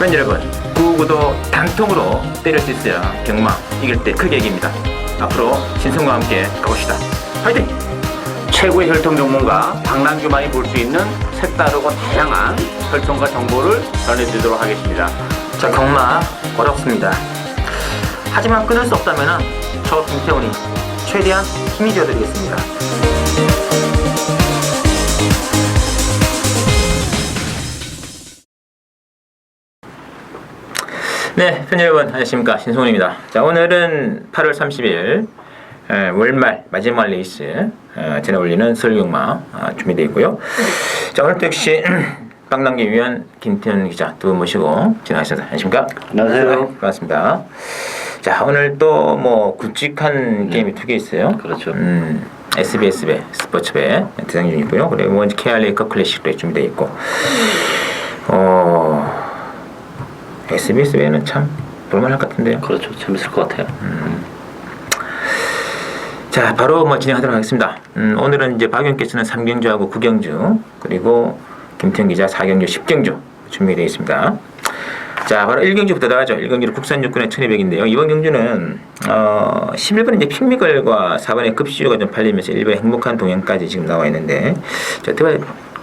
팬 여러분, 9구도 단통으로 때릴 수 있어야 경마 이길 때 크게 이깁니다. 앞으로 신성과 함께 가봅시다. 화이팅! 최고의 혈통 전문가 박남규만이 볼 수 있는 색다르고 다양한 혈통과 정보를 전해드리도록 하겠습니다. 자, 경마 어렵습니다. 하지만 끊을 수 없다면 저 김태훈이 최대한 힘이 되어드리겠습니다. 네, 팬 여러분 안녕하십니까, 신성훈입니다. 자, 오늘은 8월 30일 월말 마지막 레이스 전해 올리는 설경마 준비되어 있고요. 자, 오늘도 역시 박남기 위원 김태훈 기자 두 분 모시고 진행하겠습니다. 안녕하십니까? 안녕하세요. 네, 반갑습니다. 자, 오늘 또 뭐 굵직한 게임이 두 개 있어요. 그렇죠. SBS배, 스포츠배 대상 중이고요. 그리고 먼저 KR레이커 클래식도 준비되어 있고, SBS배는 참 볼만할 것 같은데요. 그렇죠. 재밌을 것 같아요. 자, 바로 뭐 진행하도록 하겠습니다. 오늘은 이제 박영께서는 3경주하고 9경주, 그리고 김태형 기자 4경주, 10경주 준비되어 있습니다. 자, 바로 1경주부터 나가죠. 1경주는 국산 육군의 1200인데요. 이번 경주는 11번에 이제 핑미걸과 4번에 급시유가 좀 팔리면서 1번에 행복한 동행까지 지금 나와 있는데, 자, 어떻게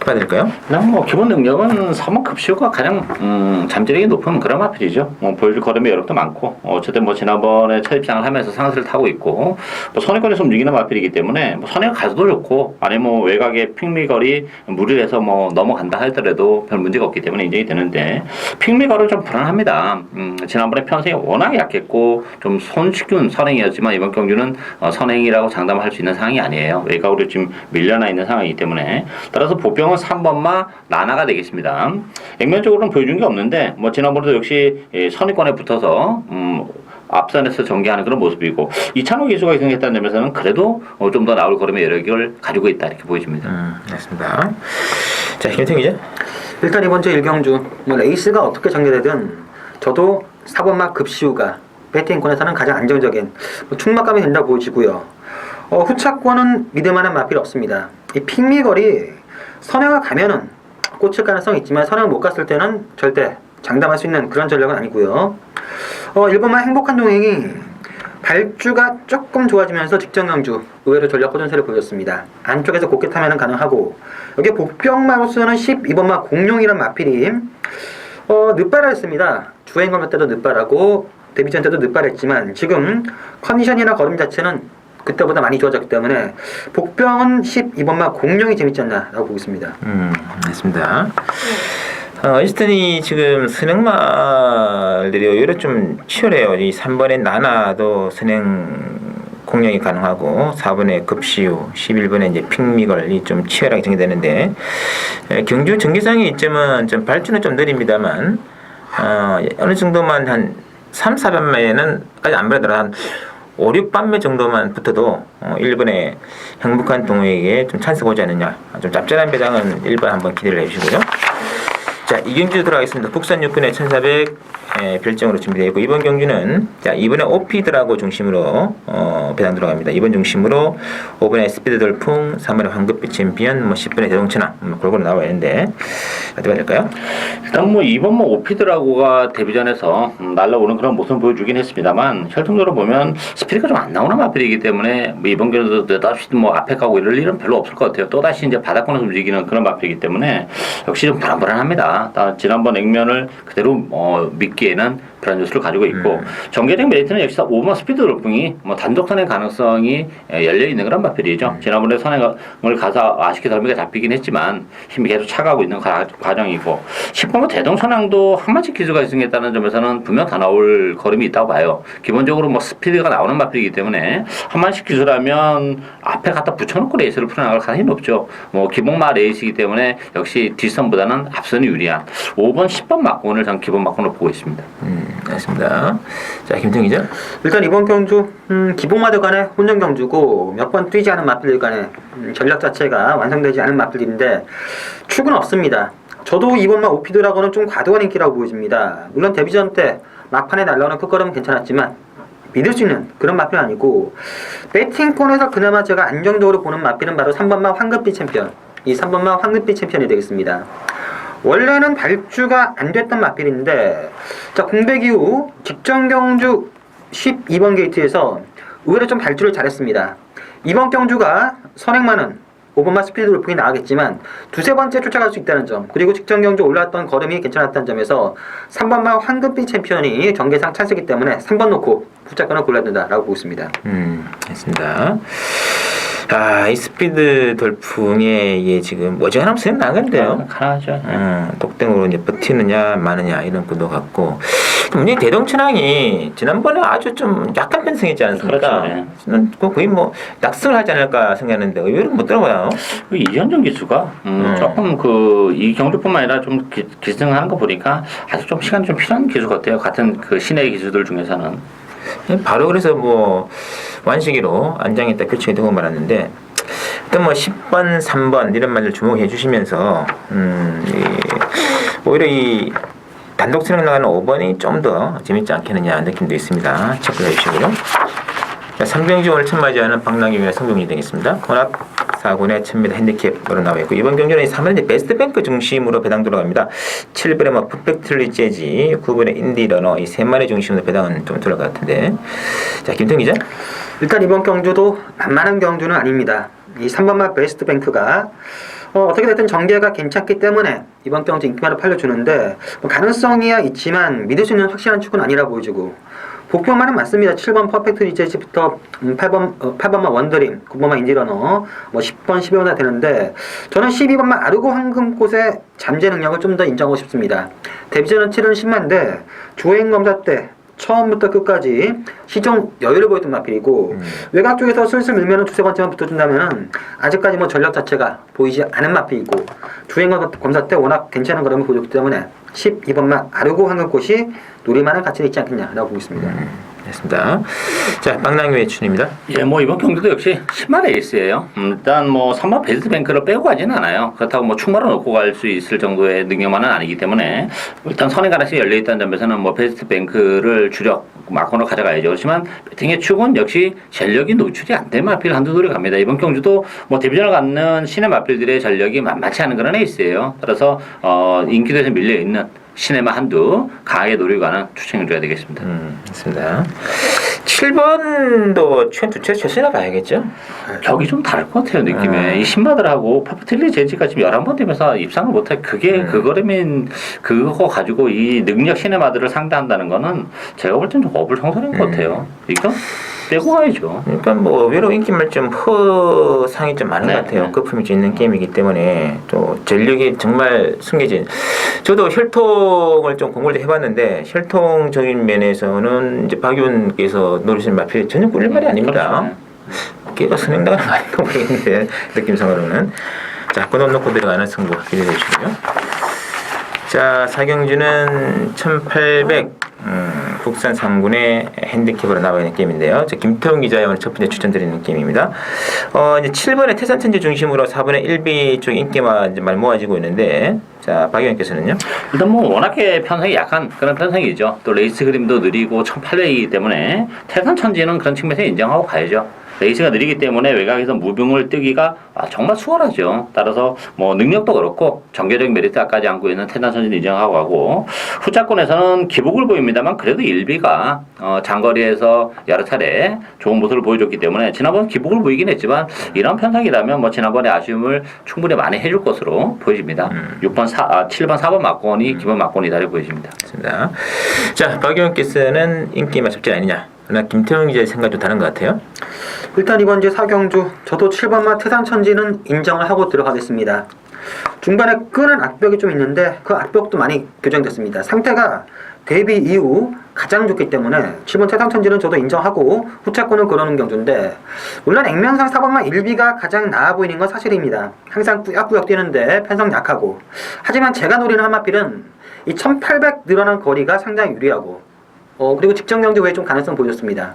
봐야 될까요? 그냥 뭐 기본 능력은 3번 급시효가 가장 잠재력이 높은 그런 마필이죠. 보여줄 걸음의 여력도 많고, 어쨌든 뭐 지난번에 첫 입장을 하면서 상승을 타고 있고, 뭐 선행권에서 움직이는 마필이기 때문에 뭐 선행 가서도 좋고, 아니면 뭐 외곽에 핑미걸이 무리를 해서 뭐 넘어간다 하더라도 별 문제가 없기 때문에 인정이 되는데, 핑미걸은 좀 불안합니다. 지난번에 편성이 워낙 약했고 좀 손쉽은 선행이었지만 이번 경주는 선행이라고 장담할 수 있는 상황이 아니에요. 외곽으로 지금 밀려나 있는 상황이기 때문에, 따라서 보병은 3번마 나나가 되겠습니다. 액면적으로는 보여준 게 없는데 뭐 지난번에도 역시 선의권에 붙어서 앞선에서 전개하는 그런 모습이고, 이찬호 기수가 승했다는 점에서는 그래도 좀 더 나올 걸음의 여력을 가지고 있다 이렇게 보여집니다. 맞습니다. 자, 김태형 기자. 일단 이번 주 1경주 뭐 레이스가 어떻게 전개되든 저도 4번마 급시우가 배팅권에서는 가장 안정적인 충막감이 된다고 보여지고요. 후차권은 믿을만한 마필이 없습니다. 이 핑미걸이 선행을 가면은 꽂힐 가능성이 있지만 선행을 못 갔을 때는 절대 장담할 수 있는 그런 전략은 아니고요. 1번만 행복한 동행이 발주가 조금 좋아지면서 직전 경주 의외로 전략 호전세를 보였습니다. 안쪽에서 곱게 타면은 가능하고, 여기 복병마로서는 12번마 공룡이란 마필이 늦발했습니다. 주행검 때도 늦발하고 데뷔전 때도 늦발했지만 지금 컨디션이나 걸음 자체는 그때보다 많이 좋아졌기 때문에 복병은 12번마 공룡이 재밌지 않나라고 보고 있습니다. 맞습니다. 어쨌든이 지금 선행마들이 오히려 좀 치열해요. 이 3번의 나나도 선행 공략이 가능하고, 4번의 급시유, 11번의 이제 핑미걸이 좀 치열하게 전개되는데, 경주 전개상의 이점은 좀 발주는 좀 느립니다만, 어느 정도만 한 3, 4번매는 까지 안 보더라도 한 5, 6반매 정도만 붙어도 1번의 행복한 동호에게 좀 찬스가 오지 않느냐. 좀 짭짤한 배당은 1번 한번 기대를 해주시고요. 자, 2경주 들어가겠습니다. 국산 육군의 1400 별정으로 준비되어 있고, 이번 경주는 자, 이번에 오피드라고 중심으로 배당 들어갑니다. 이번 중심으로 5번에 스피드 돌풍, 3번에 황급빛 챔피언, 뭐 10번에 대동천왕 골고루 나와 있는데 어떻게 해야 될까요? 일단 뭐 이번 뭐 오피드라고가 데뷔전에서 날라오는 그런 모습을 보여주긴 했습니다만, 혈통적으로 보면 스피드가 좀 안 나오는 마필이기 때문에 뭐 이번 경우도 또다시 뭐 앞에 가고 이럴 일은 별로 없을 것 같아요. 또다시 이제 바닥권에서 움직이는 그런 마필이기 때문에 역시 좀 불안합니다. 지난번 액면을 그대로 믿기에는 그런 요소를 가지고 있고, 전개적 메리트는 역시 5번 스피드 돌풍이 뭐 단독 선행 가능성이 열려 있는 그런 마필이죠. 지난번에 선행을 가서 아쉽게 덜미가 잡히긴 했지만 힘이 계속 차가고 있는 과정이고, 10번 대동선왕도 한마치 기수가 승했다는 점에서는 분명 다 나올 걸음이 있다고 봐요. 기본적으로 뭐 스피드가 나오는 마필이기 때문에 한마치 기수라면 앞에 갖다 붙여놓고 레이스를 풀어나갈 가능성이 높죠. 뭐 기본마 레이스이기 때문에 역시 뒷선보다는 앞선이 유리한 5번, 10번 막권을 전 기본 막권으로 보고 있습니다. 알겠습니다. 자, 김태형 기자. 일단 이번 경주 기본마들 간의 혼전 경주고, 몇 번 뛰지 않은 마필들 간의 전략 자체가 완성되지 않은 마필인데 축은 없습니다. 저도 이번만 오피드라고는 좀 과도한 인기라고 보여집니다. 물론 데뷔전 때 막판에 날라오는 끝걸음은 괜찮았지만 믿을 수 있는 그런 마필은 아니고, 배팅권에서 그나마 제가 안정적으로 보는 마필은 바로 3번마 황급빛 챔피언, 이 3번마 황급빛 챔피언이 되겠습니다. 원래는 발주가 안 됐던 마필인데 자 공백 이후 직전 경주 12번 게이트에서 의외로 좀 발주를 잘했습니다. 이번 경주가 선행만은 5번마 스피드 돌풍이 나가겠지만 두세 번째 쫓아갈 수 있다는 점, 그리고 직전 경주 올라왔던 걸음이 괜찮았다는 점에서 3번마 황금빛 챔피언이 전개상 찬스이기 때문에 3번 놓고 후차권을 골라야 된다라고 보고 있습니다. 됐습니다. 이 스피드 돌풍에 이게 지금 머지않으면 수행 나겠는데요. 가능하죠. 똑땡으로 이제 버티느냐 마느냐 이런 것도 같고, 문제는 대동천왕이 지난번에 아주 좀 약간 편승했지 않습니까? 그렇죠. 저는 거의 뭐 낙승을 하지 않을까 생각했는데 의외로 못 들어가요. 그 이현정 기수가 조금 이 경주뿐만 아니라 좀 기승하는 거 보니까 아주 좀 시간이 좀 필요한 기수 같아요. 같은 그 신의 기수들 중에서는. 바로 그래서 뭐 완식이로 안장했다 교체가 되고 말았는데, 일단 뭐 10번, 3번 이런 말을 주목해 주시면서 오히려 이 단독 수능 나가는 5번이 좀 더 재밌지 않겠느냐 느낌도 있습니다. 체크해 주시고요. 상병지 오늘 처음 맞이하는 박남규의 성병이 되겠습니다. 혼합 4군의 1000m 핸디캡으로 나와 있고, 이번 경기는 3번에 베스트뱅크 중심으로 배당 들어갑니다. 7번에 뭐 퍼펙트리 재지, 9번에 인디러너 이 세 마리 중심으로 배당은 좀 들어갈 것 같은데, 자 김태형 기자. 일단 이번 경주도 만만한 경주는 아닙니다. 이 3번마 베스트뱅크가 어떻게 됐든 전개가 괜찮기 때문에 이번 경주 인기만을 팔려주는데 뭐 가능성이야 있지만 믿을 수 있는 확실한 축은 아니라 보여주고, 복병만은 맞습니다. 7번 퍼펙트 리제지부터 8번만 원드림, 9번만 인디러너, 뭐 10번, 12번이 되는데 저는 12번만 아르고 황금꽃의 잠재 능력을 좀 더 인정하고 싶습니다. 데뷔전은 7은 10만인데 주행검사 때 처음부터 끝까지 시종 여유를 보였던 마필이고, 외곽 쪽에서 슬슬 밀면 두세 번째만 붙어준다면 아직까지 뭐 전력 자체가 보이지 않은 마필이고, 주행검사 때 워낙 괜찮은 걸음을 보여줬기 때문에 12번만 아르고 황금꽃이 노릴만한 가치는 있지 않겠냐라고 보고 있습니다. 됐습니다. 자, 박남규의 추천입니다. 예, 뭐 이번 경기도 역시 10만 에이스예요. 일단 뭐 3번 베스트뱅크를 빼고 가지는 않아요. 그렇다고 뭐 충마로 놓고 갈 수 있을 정도의 능력만은 아니기 때문에 일단 선행 가능성이 열려 있다는 점에서는 뭐 베스트뱅크를 주력 마건으로 가져가야죠. 그렇지만 배팅의 축은 역시 전력이 노출이 안 된 마필 한두 돌이 갑니다. 이번 경주도 뭐 데뷔전을 갖는 신의 마필들의 전력이 만만치 않은 그런 에이스예요. 따라서 인기도에서 밀려 있는 시네마 한두 강하게 노리고 가는 추천을 줘야 되겠습니다. 맞습니다. 7번도 최근 두 차례 쳤으나 봐야겠죠? 격이 좀 다를 것 같아요, 느낌에. 이 신바들하고 퍼프틸리 제지가 지금 11번 되면서 입상을 못해. 그게 그거라면 그거 가지고 이 능력 시네마들을 상대한다는 거는 제가 볼 땐 좀 어불성설인 것 같아요. 이거 빼고 가야죠. 그러니까 뭐 의외로 인기만 좀 허상이 좀 많은 네, 것 같아요. 네. 거품이 좀 있는 게임이기 때문에 또 전력이 정말 숨겨진. 저도 혈통을 좀 공부를 해봤는데 혈통적인 면에서는 이제 박윤께서 노리신 마필 전혀 꿀릴 말이 아닙니다. 걔가 선행당하는 거 아닌가 모르겠는데 느낌상으로는. 자, 끊어 놓고 들어가는 승부 기대해 주시고요. 자, 사경주는 1800 국산 3군의 핸디캡으로 나와 있는 게임인데요. 자, 김태훈 기자의 오늘 첫 번째 추천드리는 게임입니다. 이제 7번의 태산천재 중심으로 4번의 1비 쪽 인기가 이제 말 모아지고 있는데, 자, 박 의원께서는요? 일단 뭐 워낙에 편성이 약한 그런 편성이죠. 또 레이스 그림도 느리고 1800이기 때문에 태산천지는 그런 측면에서 인정하고 가야죠. 레이스가 느리기 때문에 외곽에서 무빙을 뜨기가 정말 수월하죠. 따라서 뭐 능력도 그렇고 전개적 메리트까지 안고 있는 태산천지는 인정하고 가고, 후차권에서는 기복을 보입니다만 그래도 일비가 장거리에서 여러 차례 좋은 모습을 보여줬기 때문에 지난번 기복을 보이긴 했지만 이런 편성이라면 뭐 지난번에 아쉬움을 충분히 많이 해줄 것으로 보여집니다. 7번 4번 막권이 기본 막권이 다르게 보여집니다. 맞습니다. 자, 박 의원께서는 인기 맞습지 아니냐? 그러나 김태형 기자의 생각이 좀 다른 것 같아요. 일단 이번 이제 4경주 저도 7번마 태산천지는 인정을 하고 들어가겠습니다. 중반에 끄는 악벽이 좀 있는데 그 악벽도 많이 교정됐습니다. 상태가 데뷔 이후 가장 좋기 때문에 7번 태산천지는 저도 인정하고 후차권을 걸어놓은 경주인데, 물론 액면상 4번마 1비가 가장 나아 보이는 건 사실입니다. 항상 꾸역꾸역 뛰는데 편성 약하고, 하지만 제가 노리는 한마필은 이 1800 늘어난 거리가 상당히 유리하고, 그리고 직전 경기 외에 좀 가능성 보여줬습니다.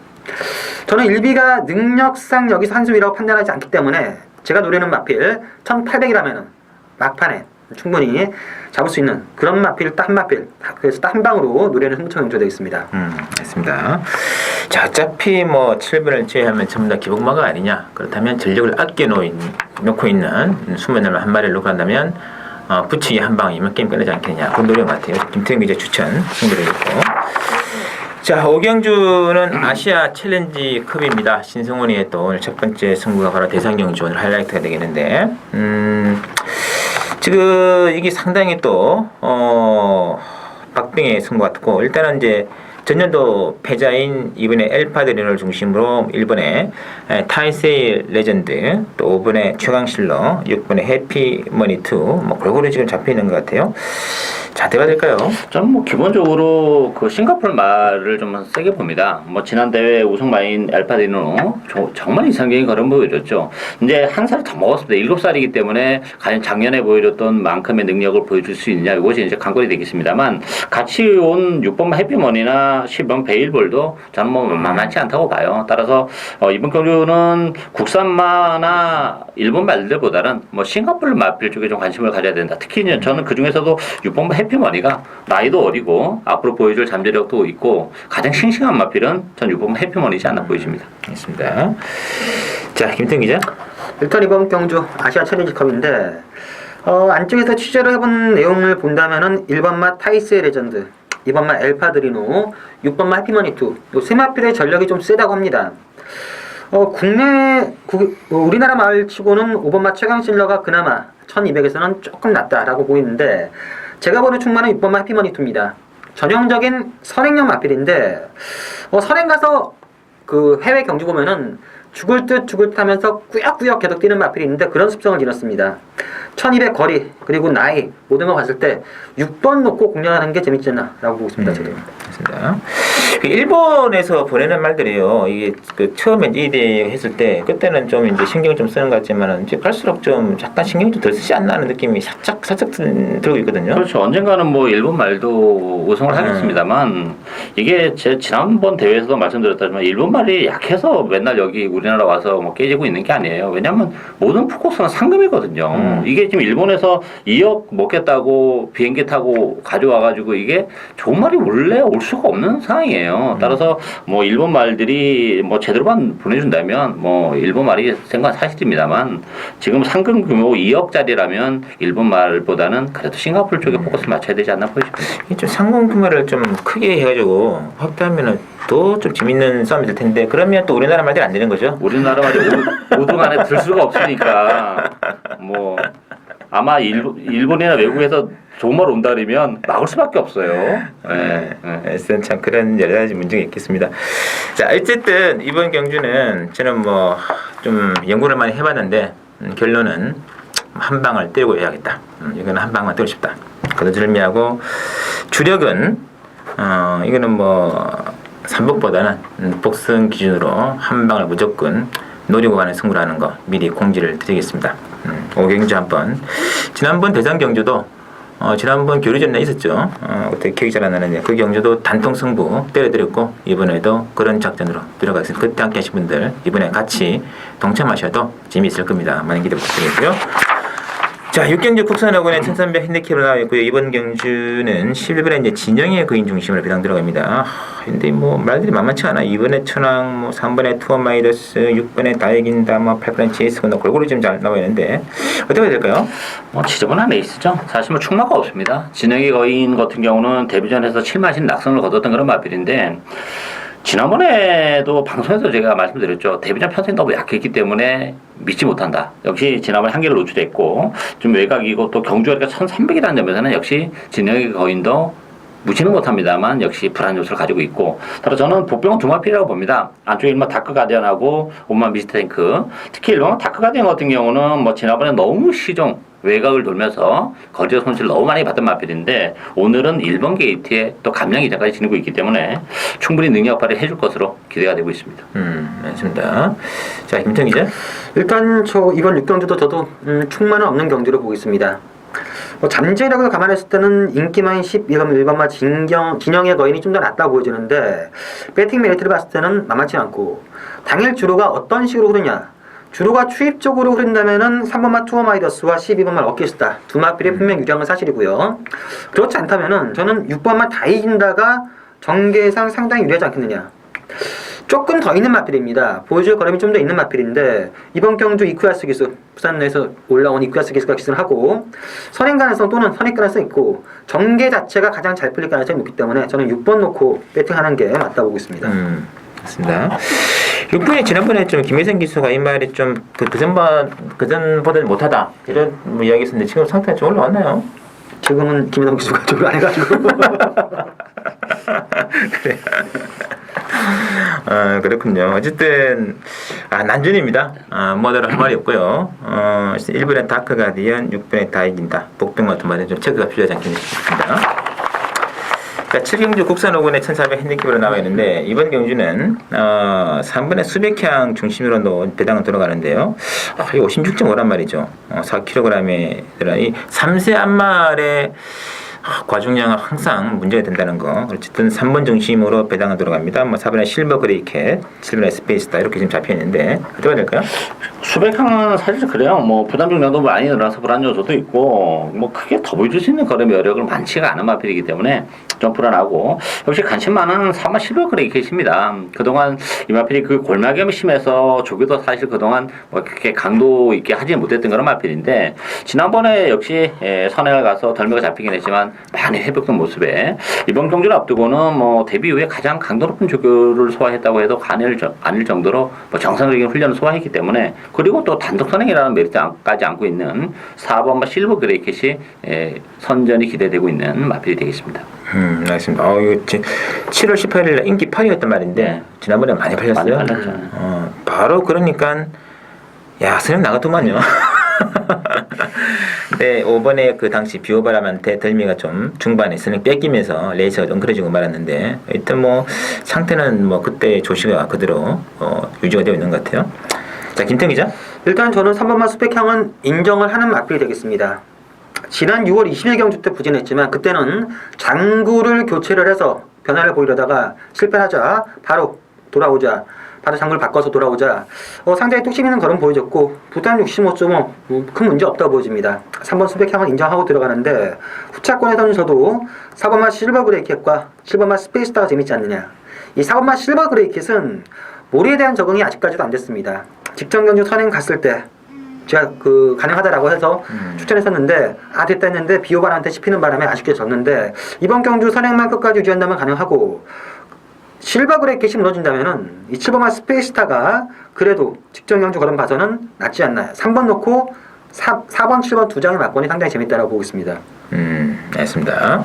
저는 1비가 능력상 여기서 한수위라고 판단하지 않기 때문에 제가 노리는 마필 1800이라면 막판에 충분히 잡을 수 있는 그런 마필, 딱 한 마필, 그래서 딱 한 방으로 노리는 흥청이 되겠습니다. 됐습니다. 자, 어차피 뭐 7번을 제외하면 전부 다 기복마가 아니냐. 그렇다면 전력을 아껴 놓고 있는 숨은 놈을 한 마리를 놓고 한다면 붙이기 한 방이면 게임 끝나지 않겠냐. 그런 노래인 것 같아요. 김태형 기자 추천 승부를 했고. 자, 오경주는 아시아 챌린지컵입니다. 신승훈이의 또 오늘 첫 번째 승부가 바로 대상경주 오늘 하이라이트가 되겠는데, 지금 이게 상당히 또 박빙의 승부 같고, 일단은 이제 전년도 패자인 이번에 엘파드린을 중심으로 1번에 타이세일 레전드, 또 5번에 최강실러, 6번에 해피머니2, 뭐 골고루 지금 잡혀 있는 것 같아요. 자, 대가 될까요? 저는 뭐 기본적으로 그 싱가포르 말을 좀 세게 봅니다. 뭐 지난 대회 우승마인 엘파디노 정말 이상적인 걸음 보여줬죠. 이제 한 살 더 먹었습니다. 7살이기 때문에 과연 작년에 보여줬던 만큼의 능력을 보여줄 수 있느냐, 이것이 이제 관건이 되겠습니다만, 같이 온 6번 해피머니나 10번 베일볼도 저는 뭐 만만치 않다고 봐요. 따라서 이번 경주는 국산마나 일본 말들보다는 뭐 싱가포르 마필 쪽에 좀 관심을 가져야 된다. 특히 이제 저는 그 중에서도 6번 해피머니가 나이도 어리고 앞으로 보여줄 잠재력도 있고 가장 싱싱한 마필은 전 6번 해피머니지 않나 보여집니다. 알겠습니다. 자, 김태형 기자. 일단 이번 경주 아시아 챌린지컵인데 안쪽에서 취재를 해본 내용을 본다면은 1번마 타이스의 레전드, 2번마 엘파드리노, 6번마 해피머니2 요 세 마필의 전력이 좀 세다고 합니다. 우리나라 마을치고는 5번마 최강실러가 그나마 1200에서는 조금 낫다라고 보이는데, 제가 보는 충만은 6번마 해피머니2입니다. 전형적인 선행형 마필인데 선행 가서 그 해외 경주 보면은 죽을 듯 하면서 꾸역꾸역 계속 뛰는 마필이 있는데 그런 습성을 지녔습니다. 1200 거리 그리고 나이 모든 걸 봤을 때 6번 놓고 공략하는 게 재밌지 않나라고 보고 있습니다. 저도. 맞습니다. 일본에서 보내는 말들이요. 이게 그 처음에 이 대회 했을 때 그때는 좀 이제 신경을 좀 쓰는 것 같지만은 이제 갈수록 좀 약간 신경이 좀 덜 쓰지 않나 하는 느낌이 살짝 들고 있거든요. 그렇죠. 언젠가는 뭐 일본 말도 우승을 하겠습니다만, 이게 제 지난번 대회에서도 말씀드렸다지만 일본 말이 약해서 맨날 여기 우리나라 와서 뭐 깨지고 있는 게 아니에요. 왜냐하면 모든 포커스는 상금이거든요. 이게 지금 일본에서 2억 먹겠다고 비행기 타고 가져와가지고 이게 좋은 말이 원래 올 수가 없는 상황이에요. 따라서 뭐 일본 말들이 뭐 제대로만 보내준다면 뭐 일본 말이 생각 사실입니다만, 지금 상금 규모 2억짜리라면 일본 말보다는 그래도 싱가포르 쪽에 포커스를 맞춰야 되지 않나 보입니다. 좀 상금 규모를 좀 크게 해가지고 확대하면은 더 좀 재밌는 싸움이 될 텐데, 그러면 또 우리나라 말들이 안 되는 거죠? 우리나라 말이 5등 안에 들 수가 없으니까 뭐 아마 일본이나 외국에서 좋은 말 온다 그러면 막을 수밖에 없어요. 에스는 참 그런 여러 가지 문제가 있겠습니다. 자, 어쨌든 이번 경주는 저는 뭐 좀 연구를 많이 해봤는데 결론은 한 방을 때리고 해야겠다. 이거는 한 방만 때리고 싶다. 거두절미하고 주력은 이거는 뭐 삼복보다는 복승 기준으로 한 방을 무조건 노리고 가는 승부를 하는 거 미리 공지를 드리겠습니다. 오경주 한번. 지난번 대상 경주도 지난번 교류전에 있었죠. 그때 기억이 잘 안 나는데 그 경주도 단통 승부 때려드렸고, 이번에도 그런 작전으로 들어가서 그때 함께 하신 분들 이번에 같이 동참하셔도 재미있을 겁니다. 많은 기대 부탁드리고요. 자, 6경주 국산어군의 1300 핸디캡으로 나와 있고요. 이번 경주는 11번에 이제 진영의 거인 중심으로 배당 들어갑니다. 근데 뭐 말들이 만만치 않아. 2번에 천왕, 뭐 3번에 투어 마이더스, 6번에 다이긴다, 뭐 8번에 제이스가 골고루 지금 잘 나와 있는데 어떻게 해야 될까요? 뭐 지저분한 레이스죠. 사실 뭐 충마가 없습니다. 진영의 거인 같은 경우는 데뷔전에서 7마신 낙선을 거뒀던 그런 마필인데, 지난번에도 방송에서 제가 말씀드렸죠. 데뷔전 편성이 너무 약했기 때문에 믿지 못한다. 역시 지난번에 한계를 노출했고 좀 외곽이고 또 경주거리가 1300이라는 점에서는 역시 진영의 거인도 무시는 못합니다만 역시 불안 요소를 가지고 있고, 따라 저는 복병은 두 마필이라고 봅니다. 안쪽에 1번 다크 가디언하고 5번 미스터 탱크. 특히 1번 다크 가디언 같은 경우는 뭐 지난번에 너무 시종 외곽을 돌면서 거리의 손실을 너무 많이 받은 마필인데, 오늘은 1번 게이트에 또 감량 이전까지 지니고 있기 때문에 충분히 능력 발휘 해줄 것으로 기대가 되고 있습니다. 맞습니다. 자, 김태형 기자. 일단 저 이번 6경주도 저도 충만은 없는 경주로 보고 있습니다. 잠재력을 감안했을 때는 인기마인 11번마 진영의 거인이 좀 더 낫다 보여지는데, 배팅 메리트를 봤을 때는 만만치 않고, 당일 주로가 어떤 식으로 흐르냐, 주로가 추입적으로 흐른다면은 3번마 투어 마이더스와 12번마 럭키스타 두 마필이 분명 유리한 건 사실이고요. 그렇지 않다면은 저는 6번마 다이긴다가 전개상 상당히 유리하지 않겠느냐. 조금 더 있는 마필입니다. 보여줄 걸음이 좀 더 있는 마필인데 이번 경주 이쿠야스 기수 부산 내에서 올라온 이쿠야스 기수가 기승을 하고 선행 가능성 또는 선입 가능성이 있고 전개 자체가 가장 잘 풀릴 가능성이 높기 때문에 저는 6번 놓고 배팅하는 게 맞다 보고 있습니다. 맞습니다. 6번에 지난번에 좀 김혜성 기수가 이 말이 좀 그전보다는 못하다 이런 뭐 이야기 있었는데 지금 상태가 좀 올라왔나요? 지금은 김혜성 기수가 쪽을 안 해가지고 그래. 그렇군요. 어쨌든 난준입니다. 뭐더러 할 말이 없고요. 1번에 다크 가디언, 6번에 다 이긴다. 복병 같은 말은 좀 체크가 필요하지 않겠나 싶습니다. 자, 7경주 국산 5군의 1400 핸디캡으로 나와 있는데 이번 경주는 3번에 수백향 중심으로 배당은 돌아가는데요. 이 56.5란 말이죠. 4kg에 들어간 이 3세 안말의 과중량은 항상 문제가 된다는 거. 어쨌든 3번 중심으로 배당은 들어갑니다. 뭐 4번에 실버 그레이캣, 7번에 스페이스다 이렇게 지금 잡혀 있는데 어떻게 해야 될까요? 수백항은 사실 그래요. 뭐 부담 중량도 많이 늘어나서 불안 요소도 있고 뭐 크게 더 보여줄 수 있는 걸음 여력은 많지가 않은 마필이기 때문에 좀 불안하고 역시 관심 많은 3번 실버 그레이캣입니다. 그동안 이 마필이 그 골마겸이 심해서 조교도 사실 그동안 뭐 그렇게 강도 있게 하지 못했던 그런 마필인데 지난번에 역시 선행을 가서 덜미가 잡히긴 했지만 많이 회복된 모습에 이번 경주를 앞두고는 뭐 데뷔 이후에 가장 강도 높은 조교를 소화했다고 해도 아닐 정도로 뭐 정상적인 훈련을 소화했기 때문에 그리고 또 단독 선행이라는 메리트까지 안고 있는 4번 실버 그레이캣이 선전이 기대되고 있는 마필이 되겠습니다. 알겠습니다. 이거 7월 18일 인기 8위였단 말인데 지난번에 많이 팔렸어요. 많이 팔렸죠. 바로 그러니까 선행 나갔더만요. 네, 5번에 그 당시 비오바람한테 덜미가 좀 중반에 선행 뺏기면서 레이스가 엉클어지고 말았는데 일단 뭐 상태는 뭐 그때 조시가 그대로 유지가 되어 있는 것 같아요. 자, 김태형 기자. 일단 저는 3번만 수백향은 인정을 하는 마필이 되겠습니다. 지난 6월 20일 경주 때 부진했지만 그때는 장구를 교체를 해서 변화를 보이려다가 실패하자 바로 장구를 바꿔서 돌아오자 상당히 뚝심 있는 걸음 보여줬고 부담 65.5 큰 문제 없다고 보여집니다. 3번 수백향은 인정하고 들어가는데 후차권에서도 4번만 실버 그레이캣과 7번만 스페이스타가 재밌지 않느냐. 이 4번만 실버 그레이캣은 모리에 대한 적응이 아직까지도 안 됐습니다. 직전 경주 선행 갔을 때 제가 가능하다라고 해서 추천했었는데 됐다 했는데 비오반한테 씹히는 바람에 아쉽게 졌는데 이번 경주 선행만 끝까지 유지한다면 가능하고 실버 그레이캣이 무너진다면은 이 7번만 스페이스타가 그래도 직전 경주 걸음 봐서는 낫지 않나요? 3번 놓고 4번, 7번 두 장의 막권이 상당히 재밌다라고 보고 있습니다. 알겠습니다.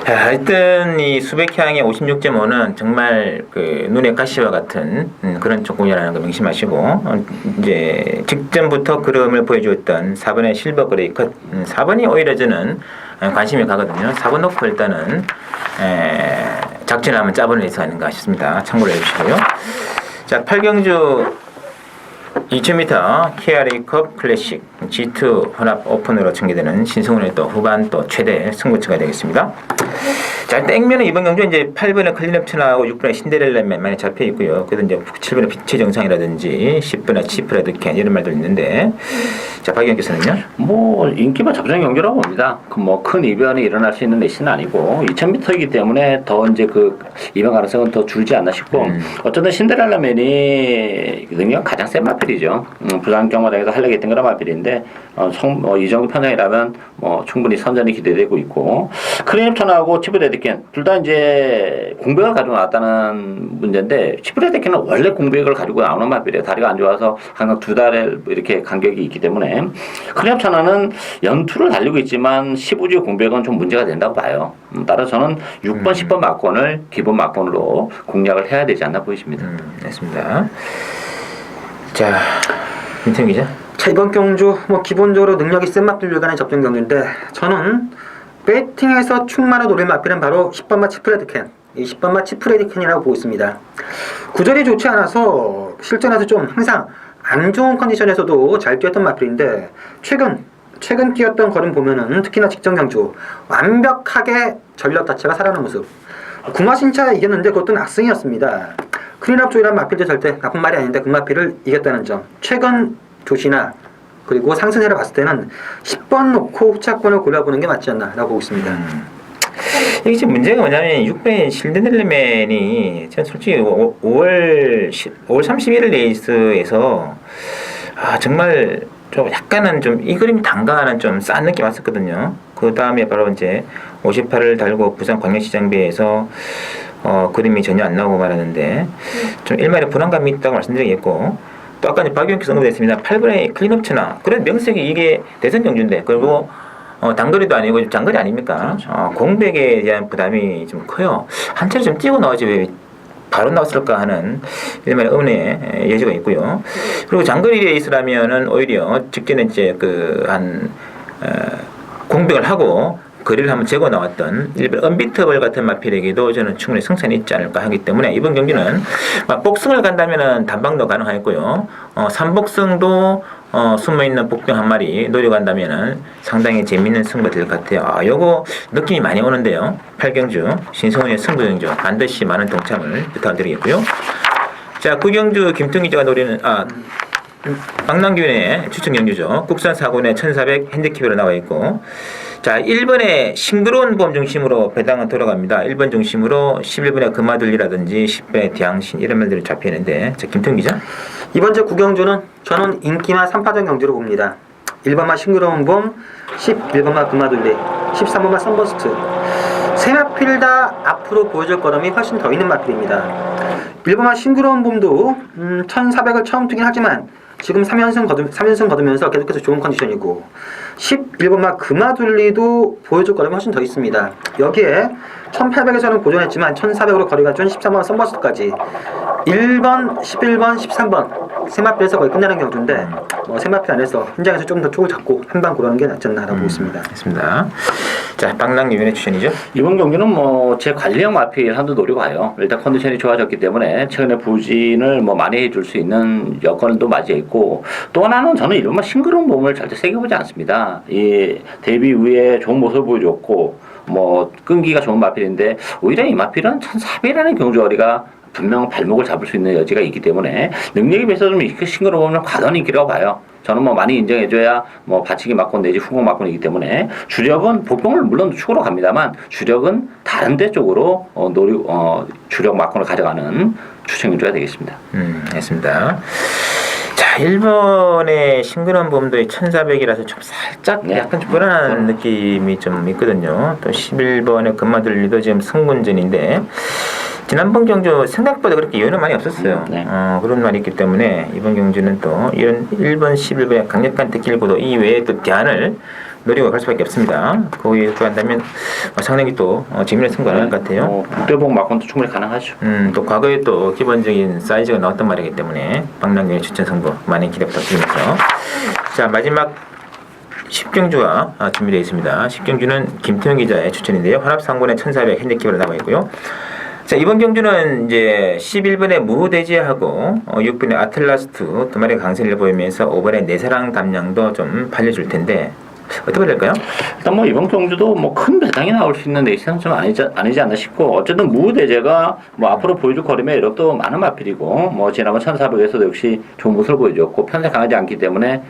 자, 일단 이 수백향의 56.5는 정말 그 눈의 가시와 같은 그런 조건이라는 거 명심하시고 이제 직전부터 그림을 보여주었던 4번의 실버 그레이컷 4번이 오히려 저는 관심이 가거든요. 4번 놓고 일단은 작전하면 짜보는 레이스가 아닌가 싶습니다. 참고를 해주시고요. 자, 8경주 2000m KRA컵 클래식 G2 혼합 오픈으로 전개되는 신승훈의 또 후반 또 최대 승부처가 되겠습니다. 자, 땡면은 이번 경주 이제 8번에 클린업천하고 6번에 신데렐라맨 많이 잡혀 있고요. 그래서 이제 7번에 빛의 정상이라든지 10번에 치프라드캔 이런 말도 있는데, 자, 박영 교수는요? 뭐 인기만 잡전 경기라고 봅니다. 뭐 큰 이변이 일어날 수 있는 레이스는 아니고 2000m이기 때문에 더 이제 그 이변 가능성은 더 줄지 않나 싶고 어쨌든 신데렐라맨이 능력 가장 센 마필이죠. 부산 경마장에서 하려고 했던 그런 마필인데 이 정도 편성이라면 뭐 충분히 선전이 기대되고 있고 클린업천하고 치프레드켄 둘 다 이제 공백을 가지고 나왔다는 문제인데 치프레드켄은 원래 공백을 가지고 나오는 마필이에요. 다리가 안 좋아서 항상 두 달에 이렇게 간격이 있기 때문에 클린업천하는 연투를 달리고 있지만 15주 공백은 좀 문제가 된다고 봐요. 따라서 저는 6번, 10번 막권을 기본 막권으로 공략을 해야 되지 않나 보이십니다. 알겠습니다. 자, 김태형 기자. 자, 이번 경주 뭐 기본적으로 능력이 센 마필들 간의 접전 경주인데 저는 배팅에서 충만을 노릴 마필은 바로 10번마 치프레드켄. 이 10번마 치프레드켄이라고 보고 있습니다. 구절이 좋지 않아서 실전에서 좀 항상 안 좋은 컨디션에서도 잘 뛰었던 마필인데 최근 뛰었던 걸음 보면은 특히나 직전 경주 완벽하게 전력 자체가 살아나는 모습. 구마신차 이겼는데 그것도 낙승이었습니다. 클린업 쪽이란 마필도 절대 나쁜 말이 아닌데 그 마필을 이겼다는 점. 최근 조시나 그리고 상승세를 봤을 때는 10번 놓고 후차권을 골라보는 게 맞지 않나 라고 보고 있습니다. 이게 지금 문제가 뭐냐면 6번의 실드넬레맨이 전 솔직히 5월 31일 레이스에서 정말 좀 약간은 좀 이 그림 단가는 좀 싼 느낌 왔었거든요. 그 다음에 바로 이제 58을 달고 부산 광역시장비에서 그림이 전혀 안 나오고 말하는데 좀 일말의 불안감이 있다고 말씀드리겠고, 또 아까 이제 박용기서 언급했습니다. 8번의 클린업처나 그런 명색이 이게 대선 경주인데, 그리고 단거리도 아니고 장거리 아닙니까? 그렇죠. 공백에 대한 부담이 좀 커요. 한 차례 좀 뛰고 나오지 왜 바로 나왔을까 하는 일말의 의문의 여지가 있고요. 그리고 장거리 레이스라면은 오히려 직전에 이제 공백을 하고 거리를 한번 재고 나왔던 일본 언비터블 같은 마필에게도 저는 충분히 승산이 있지 않을까 하기 때문에 이번 경기는 복승을 간다면은 단방도 가능하고요. 3복승도 숨어있는 복병 한 마리 노려간다면은 상당히 재밌는 승부가 될 것 같아요. 요거 느낌이 많이 오는데요. 8경주 신성훈의 승부경주 반드시 많은 동참을 부탁드리겠고요. 자, 9경주 김통 기자가 노리는 박남균의 추천 경주죠. 국산 4군의 1400 핸디캡으로 나와 있고, 자, 1번에 싱그러운 봄 중심으로 배당은 돌아갑니다. 1번 중심으로 11번의 금화들리라든지 10번의 대항신 이런 말들이 잡히는데, 자, 김통 기자. 이번 주 9경주는 저는 인기마 3파전 경주로 봅니다. 1번마 싱그러운 봄, 11번마 금화들리, 13번마 선버스트. 세 마필 다 앞으로 보여줄 걸음이 훨씬 더 있는 마필입니다. 1번마 싱그러운 봄도 1400을 처음 뛰긴 하지만 지금 3연승 거두면서 계속해서 좋은 컨디션이고, 11번마 금화둘리도 보여줄 거라면 훨씬 더 있습니다. 여기에 1800에서는 고전했지만 1400으로 거리가 준 13번 선버스까지 1번, 11번, 13번 세마필에서 거의 끝나는 경주인데, 세마필 안에서 현장에서 좀 더 촉을 잡고 한 방 고르는 게 낫지 않나 라고 보겠습니다. 있습니다. 자, 박남균의 추천이죠. 이번 경기는 제 관리형 마필 한두 노리고 가요. 일단 컨디션이 좋아졌기 때문에 최근에 부진을 많이 해줄 수 있는 여건도 맞이했고, 또 하나는 저는 이른바 싱그러운 몸을 절대 세게 보지 않습니다. 이 데뷔 후에 좋은 모습을 보여줬고 끈기가 좋은 마필인데, 오히려 이 마필은 1400이라는 경주거리가 분명 발목을 잡을 수 있는 여지가 있기 때문에 능력에 비해서 좀 이렇게 싱그러우면 과도한 인기라고 봐요. 저는 많이 인정해줘야 받치기 막권 내지 후공 막권이기 때문에 주력은 복병을 물론 축으로 갑니다만 주력은 다른 데 쪽으로 주력 막권을 가져가는 추천경주가 되겠습니다. 알겠습니다. 자, 1번의 싱그러운 봄도 1400이라서 좀 살짝 약간 좀 불안한 느낌이 좀 있거든요. 또 11번의 금마들리도 지금 승군전인데, 지난번 경주 생각보다 그렇게 여유는 많이 없었어요. 그런 말이 있기 때문에 이번 경주는 또 이런 1번, 11번의 강력한 특기를 이 외에 또 대안을 노리고 갈 수밖에 없습니다. 거기에 들어간다면 상당히 또 재미있는 승부가 나올 것 같아요. 국대복 막권도 충분히 가능하죠. 또 과거에 또 기본적인 사이즈가 나왔던 말이기 때문에 박남균의 추천 승부 많이 기대 부탁드리면서, 자, 마지막 10경주가 준비되어 있습니다. 10경주는 김태형 기자의 추천인데요. 환합상군의 1400 핸디캡으로 나와 있고요. 자, 이번 경주는 이제 11번의 무후대지하고 6번의 아틀라스트 두 마리가 강세를 보이면서 5번의 내사랑 담량도 좀 팔려줄 텐데 어떻게 될까요? 일단 이번 경주도 큰 배당이 나올 수 있는 레이스는 좀 아니지 않나 싶고, 어쨌든 무대제가 앞으로 보여줄 거리의 이력도 많은 마필이고, 지난번 1400에서도 역시 좋은 모습을 보여줬고 편세 강하지 않기 때문에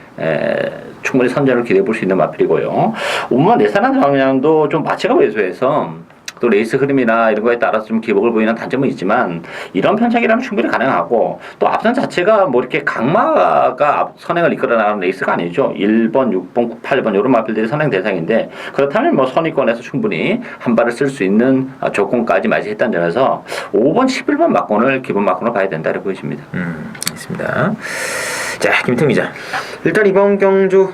충분히 선전을 기대해 볼 수 있는 마필이고요. 5번 내사랑 방향도 좀 마체가 왜소해서 또 레이스 흐름이나 이런 거에 따라서 좀 기복을 보이는 단점은 있지만, 이런 편차기라면 충분히 가능하고, 또 앞선 자체가 이렇게 강마가 선행을 이끌어 나가는 레이스가 아니죠. 1번, 6번, 8번 이런 마필들이 선행 대상인데, 그렇다면 선의권에서 충분히 한 발을 쓸 수 있는 조건까지 맞이했다는 점에서 5번, 11번 막권을 기본 막권으로 봐야 된다고 보여집니다. 있습니다. 자, 김태형 기자. 일단 이번 경주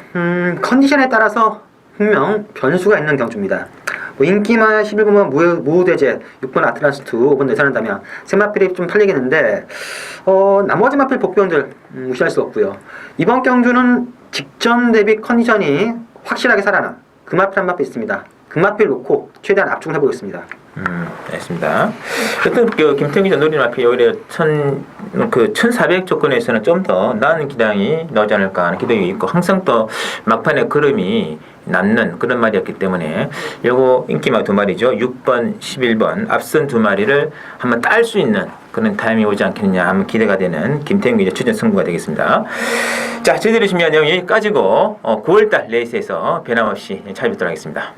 컨디션에 따라서 분명 변수가 있는 경주입니다. 인기마 11번만 무대제, 6번 아틀라스트, 5번 내사랑다면 세 마필이 좀 팔리겠는데, 나머지 마필 복병들 무시할 수 없고요. 이번 경주는 직전 대비 컨디션이 확실하게 살아난 그 마필 한 마필 있습니다. 그 마필 놓고 최대한 압축을 해보겠습니다. 알겠습니다. 어떤 김태형 기자 노린 마필이 오히려 1400 조건에서는 좀 더 나은 기량이 나오지 않을까 하는 기대가 있고, 항상 또 막판에 걸음이 남는 그런 말이었기 때문에 요거 인기마 두 마리죠. 6번, 11번 앞선 두 마리를 한번 딸 수 있는 그런 타임이 오지 않겠느냐 하면 기대가 되는 김태형 기자 추천 승부가 되겠습니다. 자, 저희들이 준비한 내용이 여기까지고 9월달 레이스에서 변함없이 찾아뵙도록 하겠습니다.